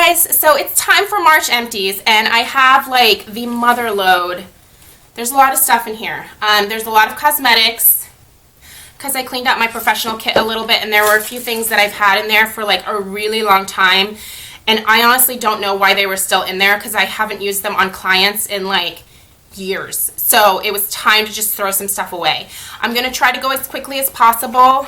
guys, so it's time for March empties, and I have like the mother load. There's a lot of stuff in here. There's a lot of cosmetics because I cleaned out my professional kit a little bit, and there were a few things that I've had in there for like a really long time, and I honestly don't know why they were still in there because I haven't used them on clients in like years. So it was time to just throw some stuff away. I'm going to try to go as quickly as possible.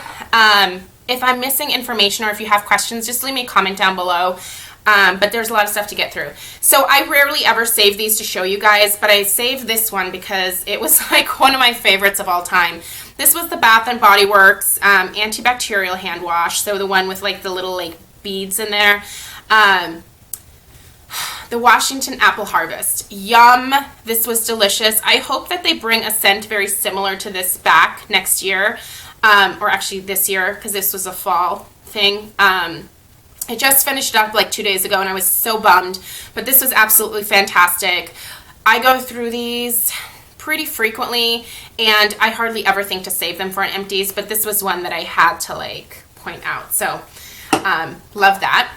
If I'm missing information or if you have questions, just leave me a comment down below. But there's a lot of stuff to get through. So I rarely ever save these to show you guys, but I saved this one because it was like one of my favorites of all time. This was the Bath and Body Works antibacterial hand wash. So the one with like the little like beads in there. The Washington Apple Harvest. Yum. This was delicious. I hope that they bring a scent very similar to this back next year. Or actually this year, because this was a fall thing. I just finished it up like 2 days ago and I was so bummed, but this was absolutely fantastic. I go through these pretty frequently and I hardly ever think to save them for an empties, but this was one that I had to like point out. So love that.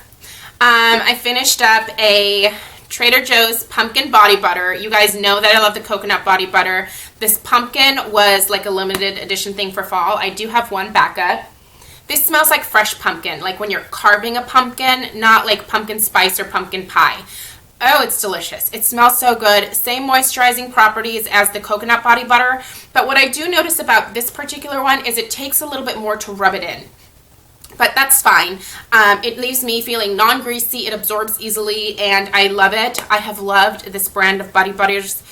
I finished up a Trader Joe's pumpkin body butter. You guys know that I love the coconut body butter. This pumpkin was like a limited edition thing for fall. I do have one backup. This smells like fresh pumpkin, like when you're carving a pumpkin, not like pumpkin spice or pumpkin pie. Oh, it's delicious. It smells so good. Same moisturizing properties as the coconut body butter. But what I do notice about this particular one is it takes a little bit more to rub it in. But that's fine. It leaves me feeling non-greasy. It absorbs easily, and I love it. I have loved this brand of body butters.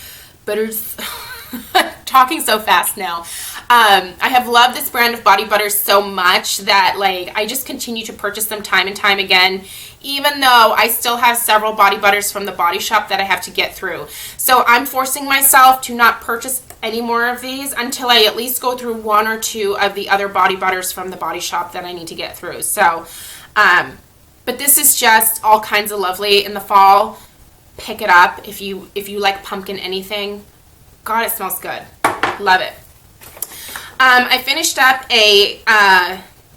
Talking so fast now. I have loved this brand of body butters so much that like I just continue to purchase them time and time again, even though I still have several body butters from the Body Shop that I have to get through. So I'm forcing myself to not purchase any more of these until I at least go through one or two of the other body butters from the Body Shop that I need to get through. So, but this is just all kinds of lovely in the fall. Pick it up if you like pumpkin anything. God, it smells good. Love it. I finished up a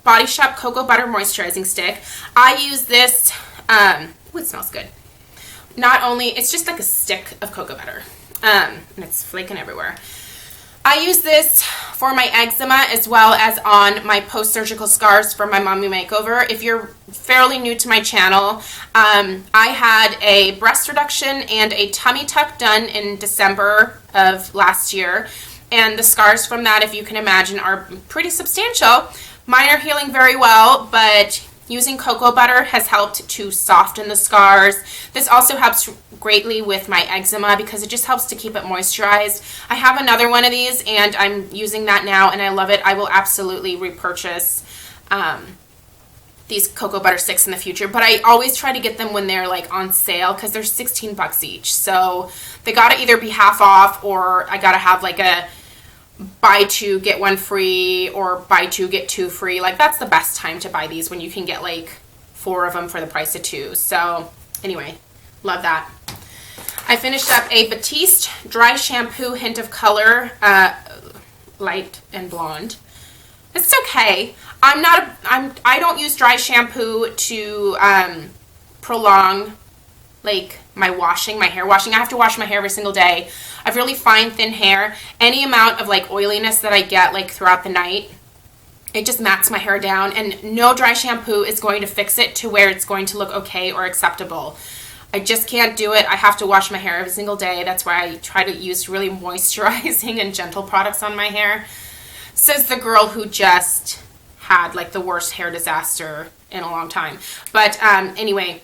Body Shop Cocoa Butter Moisturizing Stick. I use this, it smells good. Not only, it's just like a stick of cocoa butter. And it's flaking everywhere. I use this for my eczema as well as on my post-surgical scars for my mommy makeover. If you're fairly new to my channel, I had a breast reduction and a tummy tuck done in December of last year. And the scars from that, if you can imagine, are pretty substantial. Mine are healing very well, but using cocoa butter has helped to soften the scars. This also helps greatly with my eczema because it just helps to keep it moisturized. I have another one of these and I'm using that now and I love it. I will absolutely repurchase these cocoa butter sticks in the future, but I always try to get them when they're like on sale because they're 16 bucks each. So they gotta either be half off or I gotta have like a buy two get one free or buy two get two free. Like that's the best time to buy these, when you can get like 4 of them for the price of 2. So anyway, love that. I finished up a Batiste dry shampoo Hint of Color, light and blonde. It's okay. I don't use dry shampoo to prolong like my hair washing. I have to wash my hair every single day. I have really fine, thin hair. Any amount of like oiliness that I get like throughout the night, it just mats my hair down, and no dry shampoo is going to fix it to where it's going to look okay or acceptable. I just can't do it. I have to wash my hair every single day. That's why I try to use really moisturizing and gentle products on my hair. Says the girl who just had like the worst hair disaster in a long time. But anyway,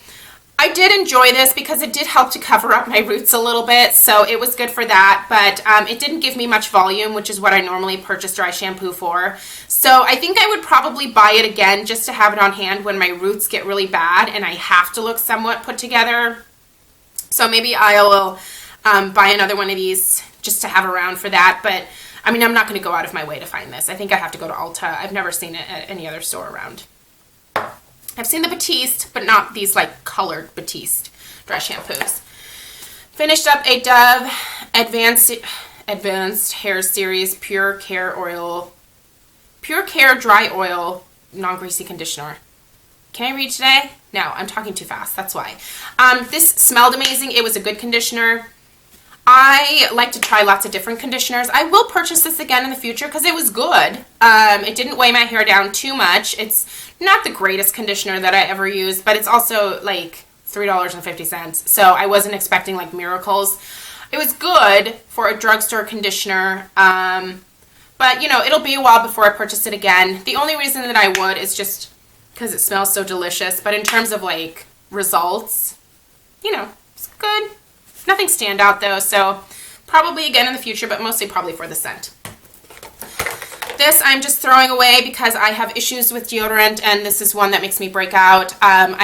I did enjoy this because it did help to cover up my roots a little bit, so it was good for that, but it didn't give me much volume, which is what I normally purchase dry shampoo for. So I think I would probably buy it again just to have it on hand when my roots get really bad and I have to look somewhat put together. So maybe I will buy another one of these just to have around for that, but I mean, I'm not going to go out of my way to find this. I think I have to go to Ulta. I've never seen it at any other store around. I've seen the Batiste, but not these like colored Batiste dry shampoos. Finished up a Dove Advanced Hair Series Pure Care Dry Oil Non-Greasy Conditioner. Can I read today? No, I'm talking too fast. That's why. This smelled amazing. It was a good conditioner. I like to try lots of different conditioners. I will purchase this again in the future because it was good. It didn't weigh my hair down too much. It's not the greatest conditioner that I ever used, but it's also like $3.50. So I wasn't expecting like miracles. It was good for a drugstore conditioner. But, you know, it'll be a while before I purchase it again. The only reason that I would is just because it smells so delicious. But in terms of, like, results, you know, it's good. Nothing stand out, though. So probably again in the future, but mostly probably for the scent. This I'm just throwing away because I have issues with deodorant, and this is one that makes me break out. I'm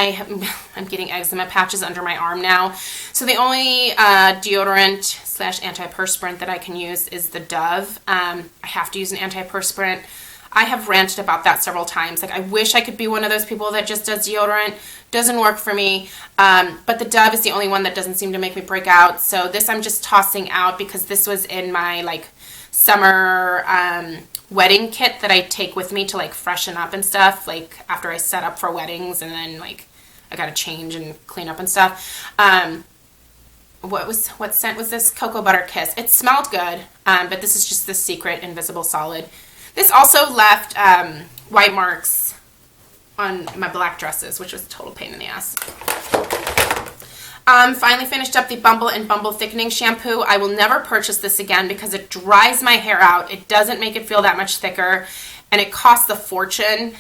getting eczema patches under my arm now. So the only deodorant / antiperspirant that I can use is the Dove. I have to use an antiperspirant. I have ranted about that several times. Like, I wish I could be one of those people that just does deodorant. Doesn't work for me. But the Dove is the only one that doesn't seem to make me break out. So this I'm just tossing out because this was in my, like, summer wedding kit that I take with me to, like, freshen up and stuff, like, after I set up for weddings, and then, like, I gotta change and clean up and stuff. What scent was this? Cocoa Butter Kiss. It smelled good, but this is just the secret invisible solid. This also left white marks on my black dresses, which was a total pain in the ass. Finally finished up the Bumble and Bumble Thickening Shampoo. I will never purchase this again because it dries my hair out. It doesn't make it feel that much thicker, and it costs a fortune,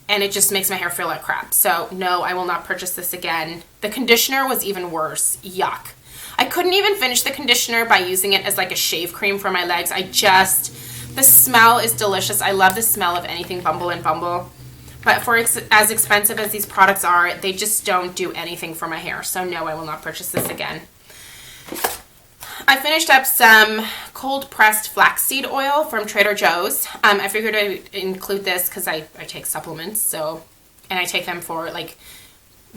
and it just makes my hair feel like crap. So no, I will not purchase this again. The conditioner was even worse. Yuck. I couldn't even finish the conditioner by using it as like a shave cream for my legs. The smell is delicious. I love the smell of anything Bumble and Bumble. But for as expensive as these products are, they just don't do anything for my hair. So no, I will not purchase this again. I finished up some cold pressed flaxseed oil from Trader Joe's. I figured I'd include this because I take supplements. So, and I take them for like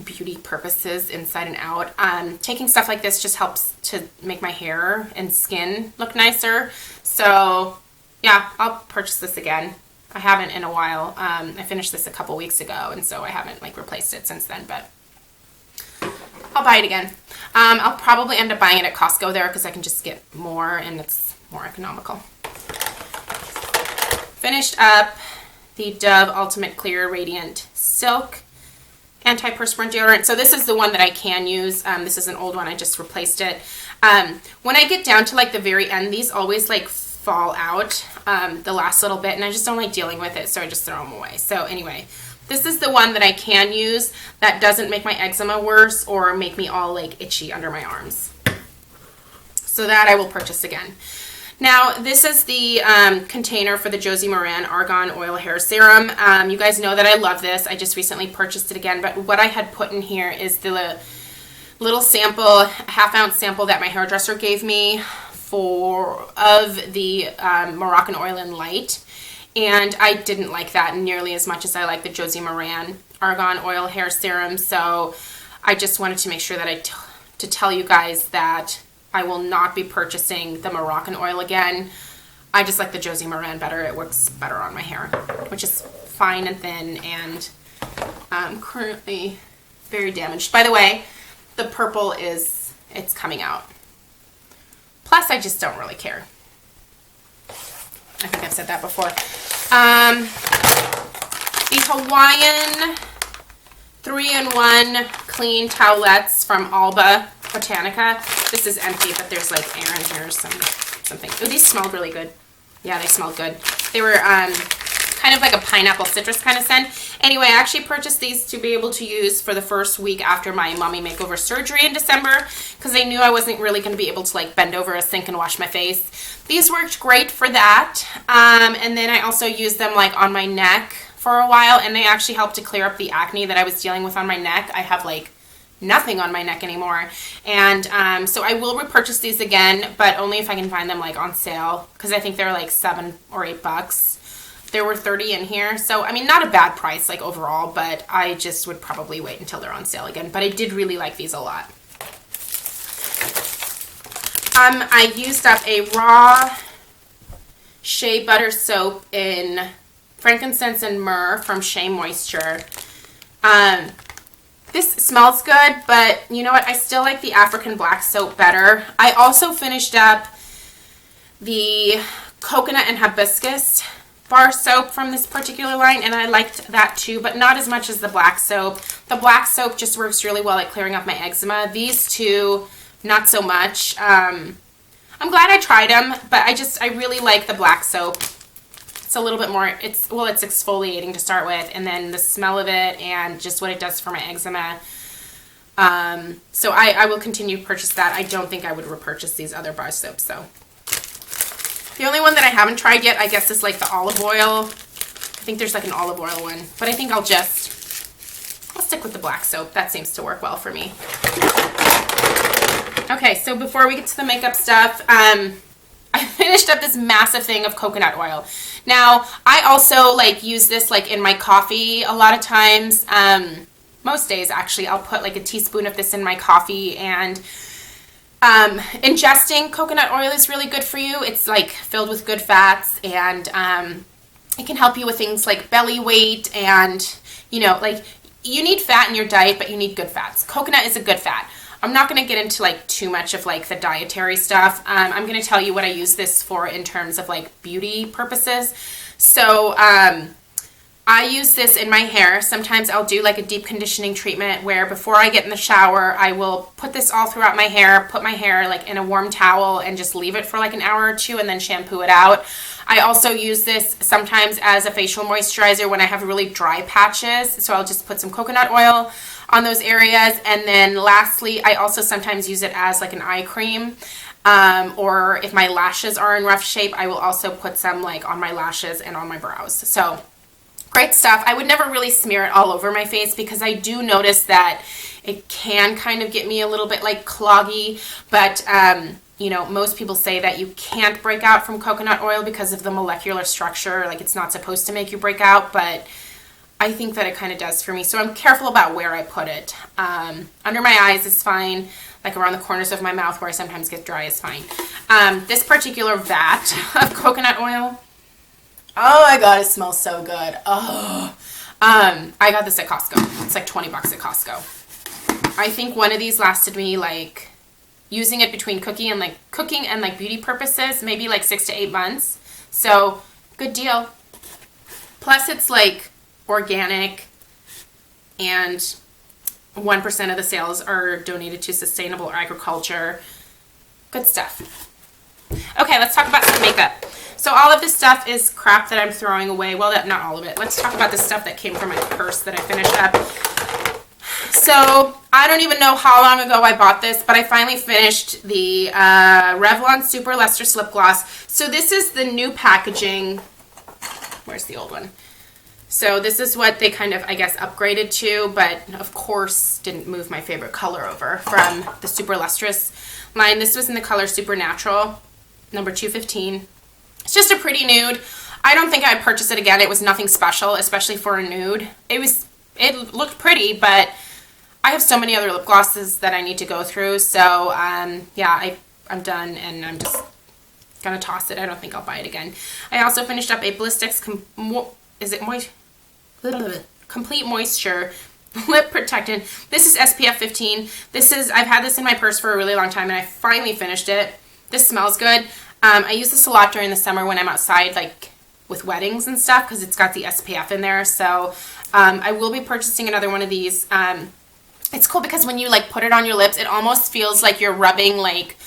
beauty purposes inside and out. Taking stuff like this just helps to make my hair and skin look nicer. So yeah, I'll purchase this again. I haven't in a while. I finished this a couple weeks ago, and so I haven't like replaced it since then, but I'll buy it again. I'll probably end up buying it at Costco there because I can just get more and it's more economical. Finished up the Dove Ultimate Clear Radiant Silk Antiperspirant Deodorant. So this is the one that I can use. This is an old one. I just replaced it. When I get down to like the very end, these always like fall out the last little bit, and I just don't like dealing with it, so I just throw them away. So anyway, this is the one that I can use that doesn't make my eczema worse or make me all like itchy under my arms. So that I will purchase again. Now this is the container for the Josie Maran Argan Oil Hair Serum. You guys know that I love this. I just recently purchased it again, but what I had put in here is the little sample, half-ounce sample that my hairdresser gave me of the Moroccan Oil and Light, and I didn't like that nearly as much as I like the Josie Maran Argan Oil Hair Serum, so I just wanted to make sure that to tell you guys that I will not be purchasing the Moroccan Oil again. I just like the Josie Maran better. It works better on my hair, which is fine and thin and currently very damaged. By the way, the purple it's coming out. Plus, I just don't really care. I think I've said that before. The Hawaiian 3-in-1 clean towelettes from Alba Botanica. This is empty, but there's like air in here or something. Oh, these smelled really good. Yeah, they smelled good. They were kind of like a pineapple citrus kind of scent. Anyway, I actually purchased these to be able to use for the first week after my mommy makeover surgery in December because I knew I wasn't really going to be able to like bend over a sink and wash my face. These worked great for that. And then I also used them like on my neck for a while, and they actually helped to clear up the acne that I was dealing with on my neck. I have like nothing on my neck anymore, and so I will repurchase these again, but only if I can find them like on sale because I think they're like $7 or $8. There were 30 in here, so I mean not a bad price like overall, but I just would probably wait until they're on sale again. But I did really like these a lot. I used up a raw shea butter soap in frankincense and myrrh from Shea Moisture. This smells good, but you know what? I still like the African black soap better. I also finished up the coconut and hibiscus bar soap from this particular line, and I liked that too, but not as much as the black soap. The black soap just works really well at clearing up my eczema. These two, not so much. I'm glad I tried them, but I really like the black soap. It's a little bit more, it's exfoliating to start with, and then the smell of it and just what it does for my eczema. So I will continue to purchase that. I don't think I would repurchase these other bar soaps though. The only one that I haven't tried yet, I guess, is like the olive oil. I think there's like an olive oil one, but I think I'll stick with the black soap. That seems to work well for me. Okay, so before we get to the makeup stuff, I finished up this massive thing of coconut oil. Now, I also like use this like in my coffee a lot of times. Most days actually, I'll put like a teaspoon of this in my coffee, and ingesting coconut oil is really good for you. It's like filled with good fats, and it can help you with things like belly weight, and you know, like you need fat in your diet, but you need good fats. Coconut is a good fat. I'm not going to get into like too much of like the dietary stuff. I'm going to tell you what I use this for in terms of like beauty purposes. So I use this in my hair. Sometimes I'll do like a deep conditioning treatment where before I get in the shower, I will put this all throughout my hair, put my hair like in a warm towel and just leave it for like an hour or two and then shampoo it out. I also use this sometimes as a facial moisturizer when I have really dry patches. So I'll just put some coconut oil on those areas. And then lastly, I also sometimes use it as like an eye cream. Or if my lashes are in rough shape, I will also put some like on my lashes and on my brows. So great stuff. I would never really smear it all over my face because I do notice that it can kind of get me a little bit like cloggy, but you know, most people say that you can't break out from coconut oil because of the molecular structure. Like it's not supposed to make you break out, but I think that it kind of does for me. So I'm careful about where I put it. Under my eyes is fine. Like around the corners of my mouth where I sometimes get dry is fine. This particular vat of coconut oil, oh my god, it smells so good. Oh, I got this at Costco. It's like 20 bucks at Costco. I think one of these lasted me like, using it between cooking and like beauty purposes, maybe like 6 to 8 months. So good deal. Plus it's like organic, and 1% of the sales are donated to sustainable agriculture. Good stuff. Okay, let's talk about some makeup. So all of this stuff is crap that I'm throwing away. Well, not all of it. Let's talk about the stuff that came from my purse that I finished up. So I don't even know how long ago I bought this, but I finally finished the Revlon Super Lustrous Lip Gloss. So this is the new packaging. Where's the old one? So this is what they kind of, I guess, upgraded to, but of course didn't move my favorite color over from the Super Lustrous line. This was in the color Super Natural, number 215. It's just a pretty nude. I don't think I'd purchase it again. It was nothing special, especially for a nude. It looked pretty, but I have so many other lip glosses that I need to go through. So yeah, I'm done, and I'm just gonna toss it. I don't think I'll buy it again. I also finished up a Blistex Complete Moisture Lip Protectant. This is SPF 15. I've had this in my purse for a really long time, and I finally finished it. This smells good. I use this a lot during the summer when I'm outside, like with weddings and stuff, because it's got the SPF in there. So I will be purchasing another one of these. It's cool because when you like put it on your lips, it almost feels like you're rubbing like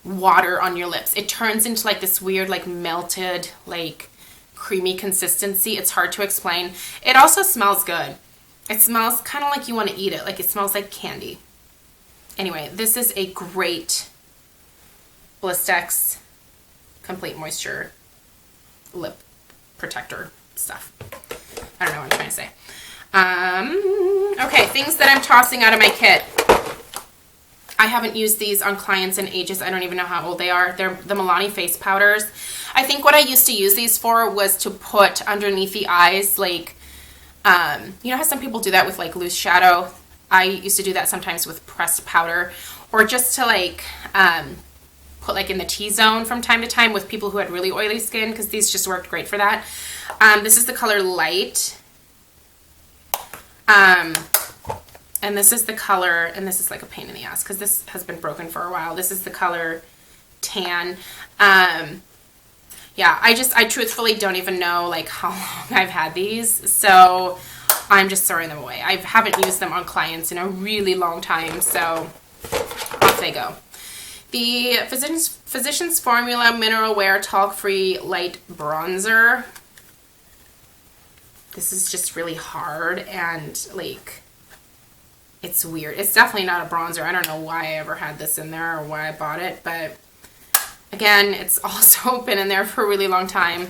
water on your lips. It turns into like this weird like melted like creamy consistency. It's hard to explain. It also smells good. It smells kind of like you want to eat it. Like it smells like candy. Anyway, this is a great Blistex Complete Moisture Lip Protector stuff. I don't know what I'm trying to say. Okay, things that I'm tossing out of my kit. I haven't used these on clients in ages. I don't even know how old they are. They're the Milani face powders. I think what I used to use these for was to put underneath the eyes, like, you know how some people do that with like loose shadow? I used to do that sometimes with pressed powder, or just to like put like in the T-zone from time to time with people who had really oily skin, because these just worked great for that. This is the color Light. And this is the color, and this is like a pain in the ass because this has been broken for a while. This is the color Tan. Yeah, I truthfully don't even know like how long I've had these, so I'm just throwing them away. I haven't used them on clients in a really long time, so off they go. The Physicians Formula Mineral Wear Talc-Free Light Bronzer. This is just really hard and like, it's weird. It's definitely not a bronzer. I don't know why I ever had this in there or why I bought it, but again, it's also been in there for a really long time.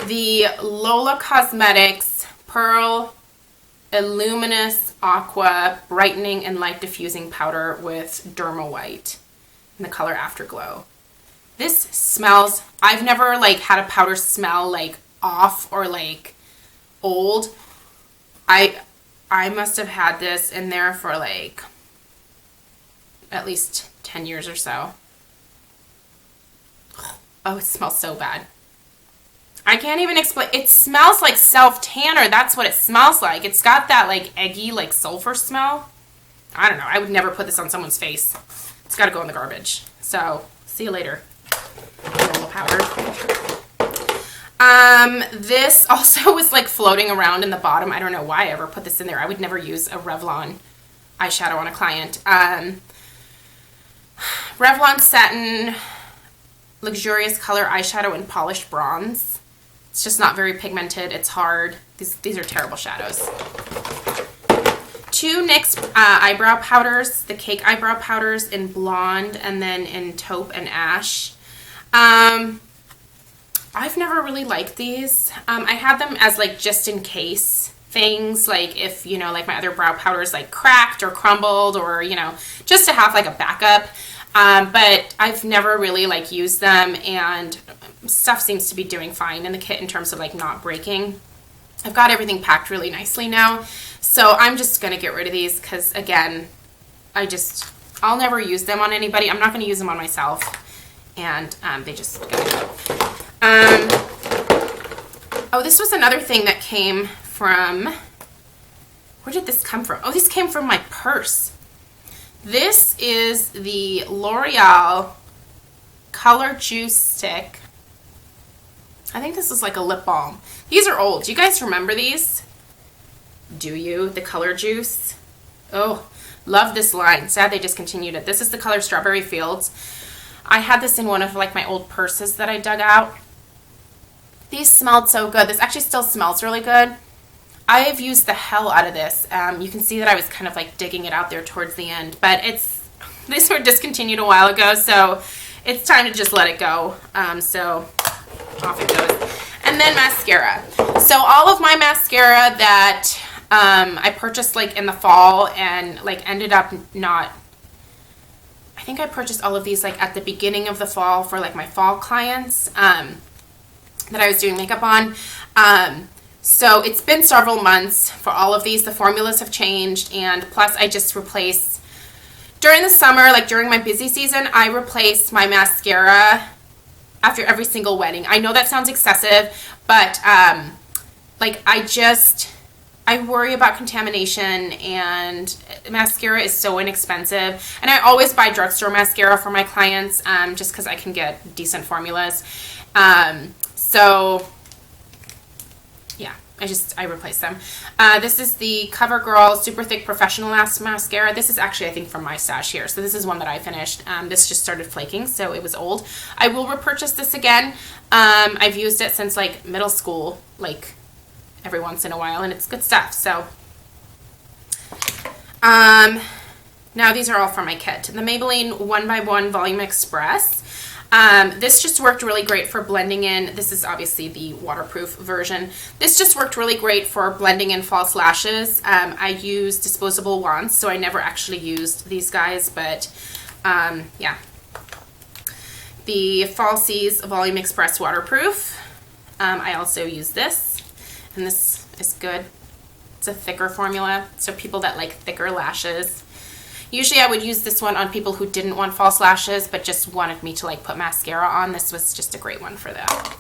The Lola Cosmetics Pearl Illuminous Aqua Brightening and Light Diffusing Powder with Derma White in the color Afterglow. This smells, I've never like had a powder smell like off or like old. I must have had this in there for like at least 10 years or so. Oh, it smells so bad. I can't even explain. It smells like self-tanner. That's what it smells like. It's got that like eggy, like sulfur smell. I don't know. I would never put this on someone's face. It's got to go in the garbage. So, see you later. Normal powder. This also was like floating around in the bottom. I don't know why I ever put this in there. I would never use a Revlon eyeshadow on a client. Revlon Satin Luxurious Color Eyeshadow in Polished Bronze. It's just not very pigmented. It's hard. These are terrible shadows. 2 NYX eyebrow powders. The Cake Eyebrow Powders in Blonde and then in Taupe and Ash. I've never really liked these. I had them as like just in case things, like if, you know, like my other brow powders like cracked or crumbled or, you know, just to have like a backup. But I've never really like used them, and stuff seems to be doing fine in the kit in terms of like not breaking. I've got everything packed really nicely now, so I'm just gonna get rid of these because again, I'll never use them on anybody. I'm not gonna use them on myself, and they just gotta go. Oh, this was another thing that came from, where did this come from? Oh, this came from my purse. This is the L'Oreal Color Juice Stick. I think this is like a lip balm. These are old. Do you guys remember these? Do you? The Color Juice. Oh, love this line. Sad they discontinued it. This is the color Strawberry Fields. I had this in one of like my old purses that I dug out. These smelled so good. This actually still smells really good. I have used the hell out of this. You can see that I was kind of like digging it out there towards the end, but these were discontinued a while ago, so it's time to just let it go. So off it goes. And then mascara. So all of my mascara that I purchased like in the fall and like ended up not, I think I purchased all of these like at the beginning of the fall for like my fall clients that I was doing makeup on. So it's been several months for all of these. The formulas have changed, and plus I just replaced, during the summer, like during my busy season, I replace my mascara after every single wedding. I know that sounds excessive, but like I worry about contamination, and mascara is so inexpensive. And I always buy drugstore mascara for my clients just because I can get decent formulas. So yeah, I replace them. This is the CoverGirl Super Thick Professional Mascara. This is actually, I think, from my stash here. So this is one that I finished. This just started flaking, so it was old. I will repurchase this again. I've used it since like middle school, like every once in a while, and it's good stuff. So now these are all from my kit. The Maybelline 1x1 Volume Express. This just worked really great for blending in. This is obviously the waterproof version. This just worked really great for blending in false lashes. I use disposable wands, so I never actually used these guys, but yeah. The Falsies Volume Express Waterproof. I also use this, and this is good. It's a thicker formula, so people that like thicker lashes. Usually I would use this one on people who didn't want false lashes but just wanted me to like put mascara on. This was just a great one for that.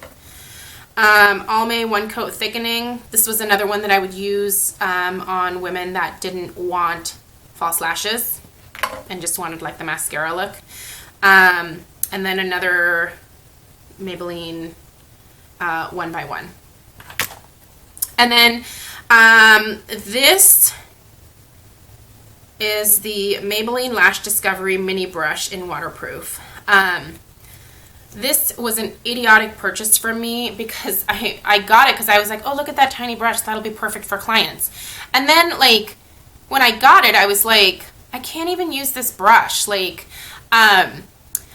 Almay One Coat Thickening. This was another one that I would use on women that didn't want false lashes and just wanted like the mascara look. And then another Maybelline 1x1. And then this is the Maybelline Lash Discovery Mini Brush in Waterproof. This was an idiotic purchase for me because I got it because I was like, oh, look at that tiny brush. That'll be perfect for clients. And then, like, when I got it, I was like, I can't even use this brush. Like,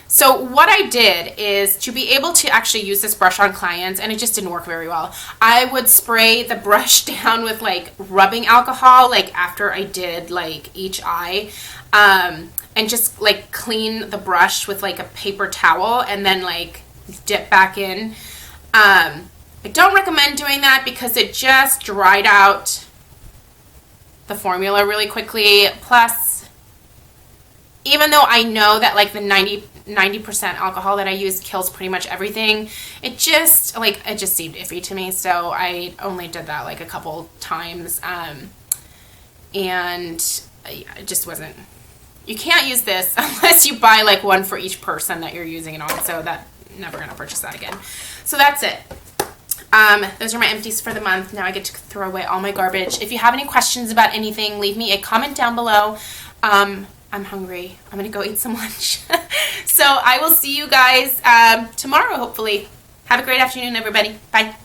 so what I did is to be able to actually use this brush on clients, and it just didn't work very well. I would spray the brush down with like rubbing alcohol, like after I did like each eye, and just like clean the brush with like a paper towel and then like dip back in. I don't recommend doing that because it just dried out the formula really quickly. Plus, even though I know that like the 90% alcohol that I use kills pretty much everything, it just seemed iffy to me, so I only did that like a couple times, and it just wasn't. You can't use this unless you buy like one for each person that you're using it on, so that never gonna purchase that again. So that's it. Those are my empties for the month. Now I get to throw away all my garbage. If you have any questions about anything, leave me a comment down below. I'm hungry. I'm gonna go eat some lunch. So I will see you guys tomorrow, hopefully. Have a great afternoon, everybody. Bye.